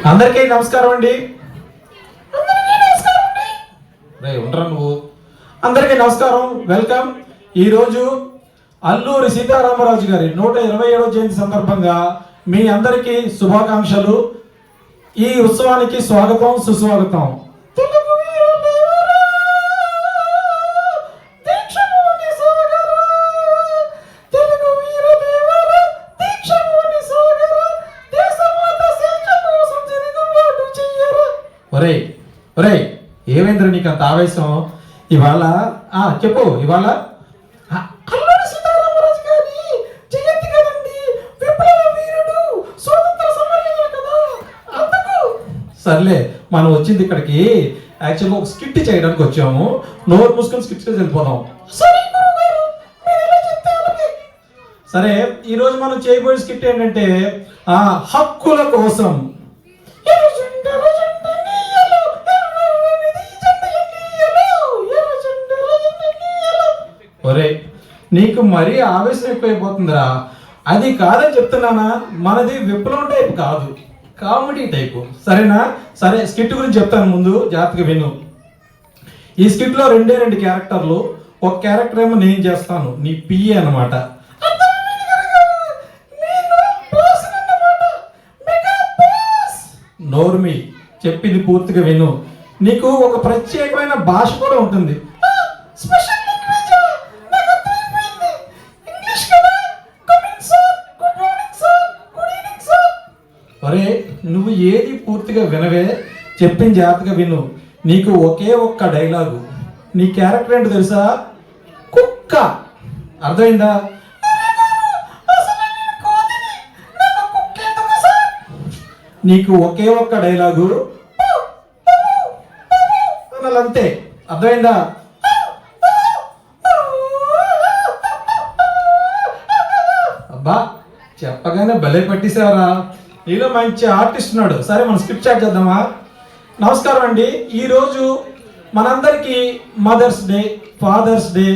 అందరికీ నమస్కారం అండి. ఉండరా నువ్వు. అందరికీ నమస్కారం, వెల్కమ్. ఈరోజు అల్లూరి సీతారామరాజు గారి 127వ జయంతి సందర్భంగా మీ అందరికీ శుభాకాంక్షలు. ఈ ఉత్సవానికి స్వాగతం, సుస్వాగతం. ఒరే ఒరే, ఏమైందిరా నీకు అంత ఆవేశం ఇవాళ? చెప్పు. ఇవాళ అల్లూరి సీతారామరాజు గారి జయంతి కదండి, విప్లవ వీరుడు, స్వాతంత్ర సమరయోధుడు కదా, అందుకు. సర్లే, మనం వచ్చింది ఇక్కడికి యాక్చువల్గా ఒక స్కిట్ చేయడానికి వచ్చాము. నోరు మూసుకొని స్కిట్ చేసి వెళ్ళిపోదాం. సరే గురుగారు, మీరు ఎలా చెప్తే అలాగే. సరే, ఈరోజు మనం చేయబోయే స్కిట్ ఏంటంటే హక్కుల కోసం. ఒరే, నీకు మరీ ఆవేశం ఎక్కువైపోతుందిరా. అది కాదని చెప్తున్నానా, మనది విప్లవం టైప్ కాదు, కామెడీ టైపు. సరేనా? సరే, స్కిట్ గురించి చెప్తాను, ముందు జాగ్రత్తగా విను. ఈ స్కిట్లో రెండు క్యారెక్టర్లు. ఒక క్యారెక్టర్ ఏమో నేను చేస్తాను, నీ పిఏ అనమాట. నోర్మి, చెప్పింది పూర్తిగా విను. నీకు ఒక ప్రత్యేకమైన భాష కూడా ఉంటుంది. ఒరే, నువ్వు ఏది పూర్తిగా వినవే, చెప్పింది జాగ్రత్తగా విను. నీకు ఒకే ఒక్క డైలాగు. నీ క్యారెక్టర్ ఏంటో తెలుసా? కుక్క. అర్థమైందా? నీకు ఒకే ఒక్క డైలాగు అనాలంతే. అర్థమైందా? అబ్బా, చెప్పగానే భలే పట్టిసావరా. నీలో మంచి ఆర్టిస్ట్ ఉన్నాడు. సరే, మనం స్కిప్ స్టార్ట్ చేద్దామా? నమస్కారం అండి. ఈరోజు మనందరికీ మదర్స్ డే, ఫాదర్స్ డే,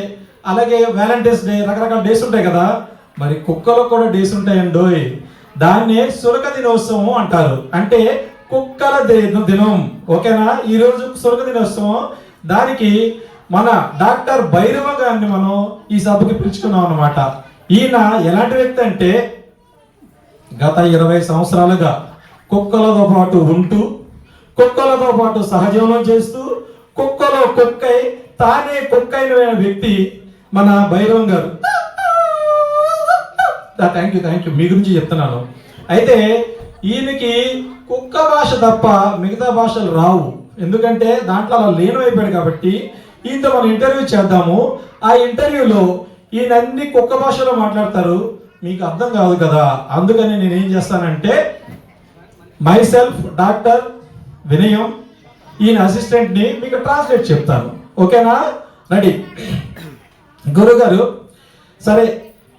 అలాగే వ్యాలంటైన్స్ డే, రకరకాల డేస్ ఉంటాయి కదా. మరి కుక్కలో కూడా డేస్ ఉంటాయండోయ్. దాన్నే సురక దినోత్సవం అంటారు. అంటే కుక్కల దినం. ఓకేనా? ఈరోజు సురక దినోత్సవం. దానికి మన డాక్టర్ భైరవ గారిని మనం ఈ సభకి పిలుచుకున్నాం అనమాట. ఈయన ఎలాంటి వ్యక్తి అంటే, గత 20 సంవత్సరాలుగా కుక్కలతో పాటు ఉంటూ, కుక్కలతో పాటు సహజీవనం చేస్తూ, కుక్కలో కుక్కై తానే కుక్కైన వ్యక్తి మన భైరవం గారు. Thank you. మీ గురించి చెప్తున్నాను. అయితే ఈయనకి కుక్క భాష తప్ప మిగతా భాషలు రావు. ఎందుకంటే దాంట్లో అలా లీనమైపోయాడు. కాబట్టి ఈయనతో మనం ఇంటర్వ్యూ చేద్దాము. ఆ ఇంటర్వ్యూలో ఈయన అన్ని కుక్క భాషలో మాట్లాడతారు. మీకు అర్థం కాదు కదా. అందుకని నేను ఏం చేస్తానంటే, మై సెల్ఫ్ డాక్టర్ వినయం, ఈయన అసిస్టెంట్ని మీకు ట్రాన్స్లేట్ చెప్తాను. ఓకేనా? రెడీ? గురుగారు, సరే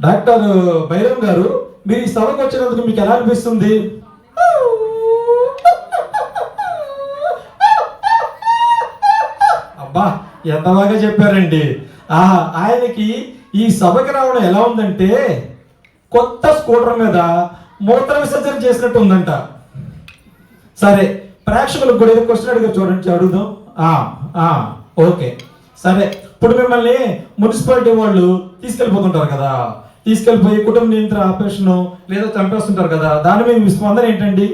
డాక్టర్ భైరవ్ గారు, మీరు ఈ సభకు వచ్చినందుకు మీకు ఎలా అనిపిస్తుంది? అబ్బా, ఎంత బాగా చెప్పారండి. ఆయనకి ఈ సభకి రావడం ఎలా ఉందంటే, కొత్త స్కూటర్ మీద మూత్ర విసర్జన చేసినట్టు ఉందంట. సరే, ప్రేక్షకులకు కూడా ఏదో క్వశ్చన్ అడుగుదాం. ఓకే, సరే. ఇప్పుడు మిమ్మల్ని మున్సిపాలిటీ వాళ్ళు తీసుకెళ్ళిపోతుంటారు కదా, తీసుకెళ్ళిపోయి కుటుంబ నియంత్రణ ఆపరేషన్ లేదా చంపేస్తుంటారు కదా, దాని మీద మీ స్పందన ఏంటండి?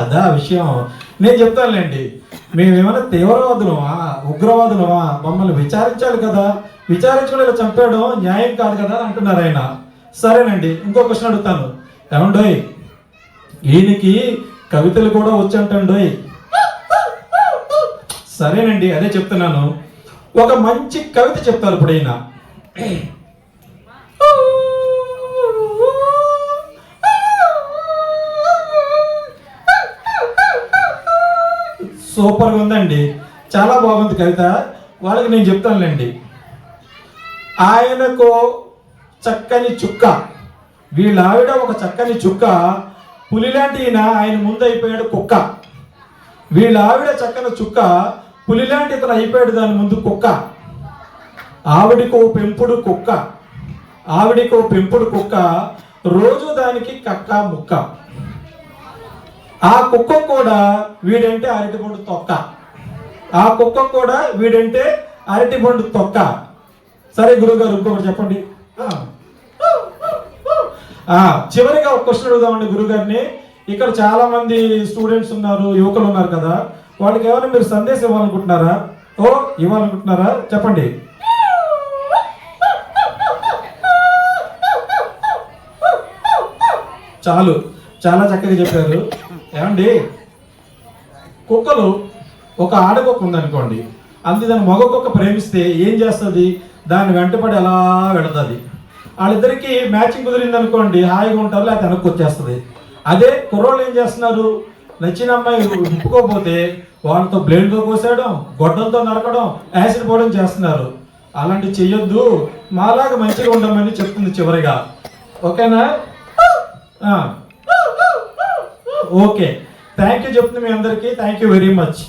అదా విషయం. నేను చెప్తానులేండి. మేమేమైనా తీవ్రవాదులమా, ఉగ్రవాదులమా? మమ్మల్ని విచారించాలి కదా, విచారించడం ఇలా చంపేయడం న్యాయం కాదు కదా అంటున్నారు ఆయన. సరేనండి, ఇంకో క్వశ్చన్ అడుగుతాను. ఏమండోయ్, ఈయనకి కవితలు కూడా వచ్చంటండోయ్. సరేనండి, అదే చెప్తున్నాను. ఒక మంచి కవిత చెప్తారు ఇప్పుడు ఈయన. సూపర్గా ఉందండి, చాలా బాగుంది కవిత. వాళ్ళకి నేను చెప్తానులేండి. ఆయనకు చక్కని చుక్క, వీళ్ళ ఆవిడ ఒక చక్కని చుక్క, పులిలాంటి ఆయన ముందు అయిపోయాడు కుక్క. వీళ్ళ ఆవిడ చక్కని చుక్క, పులిలాంటి ఇతను అయిపోయాడు దాని ముందు కుక్క. ఆవిడకు పెంపుడు కుక్క, ఆవిడికి ఓ పెంపుడు కుక్క, రోజు దానికి కక్క ముక్క. ఆ కుక్క కూడా వీడంటే అరటిపండు తొక్క. ఆ కుక్క కూడా వీడంటే అరటిపండు తొక్క. సరే గురువుగారు ఇంకొకటి చెప్పండి. చివరిగా ఒక క్వశ్చన్ అడుగుదామండి గురుగారిని. ఇక్కడ చాలా మంది స్టూడెంట్స్ ఉన్నారు, యువకులు ఉన్నారు కదా, వాళ్ళకి ఏమైనా మీరు సందేశం ఇవ్వాలనుకుంటున్నారా? ఇవ్వాలనుకుంటున్నారా? చెప్పండి. చాలు, చాలా చక్కగా చెప్పారు. ఏమండి, కుక్కలు, ఒక ఆడకుక్క ఉందనుకోండి, అందుకే దాని మగ కుక్క ప్రేమిస్తే ఏం చేస్తుంది? దాన్ని వెంటపడి ఎలా వెళుతుంది. వాళ్ళిద్దరికి మ్యాచింగ్ కుదిరింది అనుకోండి, హాయిగా ఉంటారు, లేకపోతే వెనక్కి వచ్చేస్తుంది. అదే కుర్రోళ్ళు ఏం చేస్తున్నారు? నచ్చిన అమ్మాయి ఒప్పుకోకపోతే వాళ్ళతో బ్లేడ్తో కోసేయడం, గొడ్డలతో నరకడం, యాసిడ్ పోవడం చేస్తున్నారు. అలాంటి చెయ్యొద్దు, మాలాగా మంచిగా ఉండమని చెప్తుంది చివరిగా. ఓకేనా? ఓకే, థ్యాంక్ యూ చెప్తుంది మీ అందరికీ. Thank you very much.